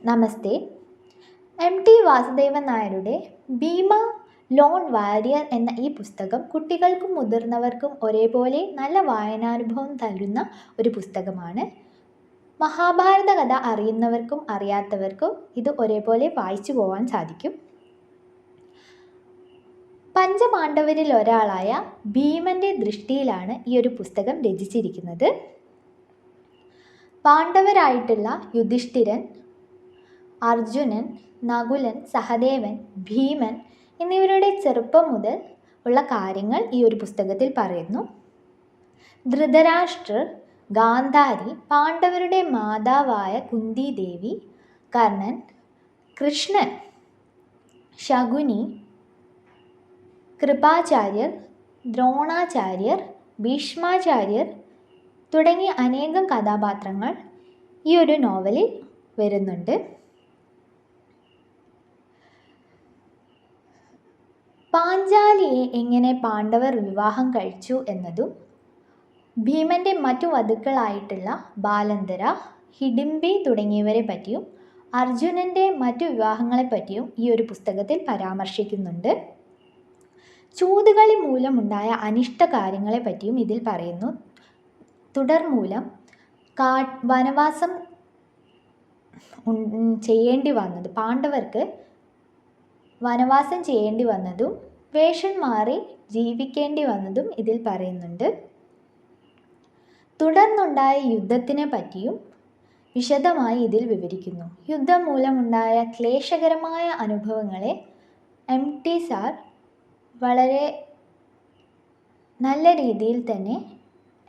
നമസ്തേ. എം.ടി. വാസുദേവൻ നായരുടെ ഭീമ ലോൺ വാരിയർ എന്ന ഈ പുസ്തകം കുട്ടികൾക്കും മുതിർന്നവർക്കും ഒരേപോലെ നല്ല വായനാനുഭവം തരുന്ന ഒരു പുസ്തകമാണ്. മഹാഭാരത കഥ അറിയുന്നവർക്കും അറിയാത്തവർക്കും ഇത് ഒരേപോലെ വായിച്ചു പോകാൻ സാധിക്കും. പഞ്ചപാണ്ഡവരിൽ ഒരാളായ ഭീമൻ്റെ ദൃഷ്ടിയിലാണ് ഈ ഒരു പുസ്തകം രചിച്ചിരിക്കുന്നത്. പാണ്ഡവരായിട്ടുള്ള യുധിഷ്ഠിരൻ, അർജുനൻ, നകുലൻ, സഹദേവൻ, ഭീമൻ എന്നിവരുടെ ചെറുപ്പം മുതൽ ഉള്ള കാര്യങ്ങൾ ഈ ഒരു പുസ്തകത്തിൽ പറയുന്നു. ധൃതരാഷ്ട്രർ, ഗാന്ധാരി, പാണ്ഡവരുടെ മാതാവായ കുന്തി ദേവി, കർണൻ, കൃഷ്ണൻ, ശകുനി, കൃപാചാര്യർ, ദ്രോണാചാര്യർ, ഭീഷ്മാചാര്യർ തുടങ്ങിയ അനേകം കഥാപാത്രങ്ങൾ ഈ ഒരു നോവലിൽ വരുന്നുണ്ട്. പാഞ്ചാലിയെ എങ്ങനെ പാണ്ഡവർ വിവാഹം കഴിച്ചു എന്നതും ഭീമൻ്റെ മറ്റു വധുക്കളായിട്ടുള്ള ബാലന്ധര, ഹിഡിംബി തുടങ്ങിയവരെ പറ്റിയും അർജുനൻ്റെ മറ്റു വിവാഹങ്ങളെപ്പറ്റിയും ഈ ഒരു പുസ്തകത്തിൽ പരാമർശിക്കുന്നുണ്ട്. ചൂതുകളി മൂലമുണ്ടായ അനിഷ്ട കാര്യങ്ങളെ പറ്റിയും ഇതിൽ പറയുന്നു. തുടർമൂലം വനവാസം ചെയ്യേണ്ടി വന്നത്, പാണ്ഡവർക്ക് വനവാസം ചെയ്യേണ്ടി വന്നതും വേഷം മാറി ജീവിക്കേണ്ടി വന്നതും ഇതിൽ പറയുന്നുണ്ട്. തുടർന്നുണ്ടായ യുദ്ധത്തിനെ പറ്റിയും വിശദമായി ഇതിൽ വിവരിക്കുന്നു. യുദ്ധം മൂലമുണ്ടായ ക്ലേശകരമായ അനുഭവങ്ങളെ എം.ടി. സാർ വളരെ നല്ല രീതിയിൽ തന്നെ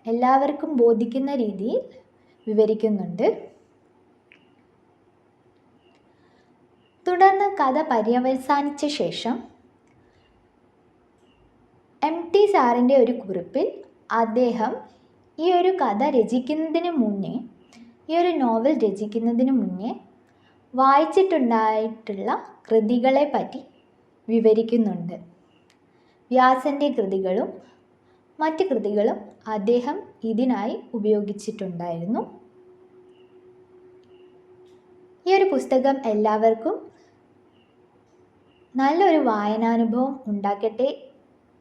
എല്ലാവർക്കും ബോധിക്കുന്ന രീതിയിൽ വിവരിക്കുന്നുണ്ട്. തുടർന്ന് കഥ പര്യവസാനിച്ച ശേഷം എം.ടി. സാറിൻ്റെ ഒരു കുറിപ്പിൽ അദ്ദേഹം ഈ ഒരു കഥ രചിക്കുന്നതിന് മുന്നേ, ഈ ഒരു നോവൽ രചിക്കുന്നതിന് മുന്നേ വായിച്ചിട്ടുണ്ടായിട്ടുള്ള കൃതികളെ പറ്റി വിവരിക്കുന്നുണ്ട്. വ്യാസൻ്റെ കൃതികളും മറ്റ് കൃതികളും അദ്ദേഹം ഇതിനായി ഉപയോഗിച്ചിട്ടുണ്ടായിരുന്നു. ഈ ഒരു പുസ്തകം എല്ലാവർക്കും നല്ലൊരു വായനാനുഭവം ഉണ്ടാക്കട്ടെ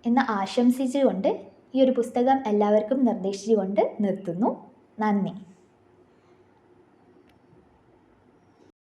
എന്ന് ആശംസിച്ചുകൊണ്ട് ഈ ഒരു പുസ്തകം എല്ലാവർക്കും നിർദ്ദേശിച്ചുകൊണ്ട് നിർത്തുന്നു. നന്ദി.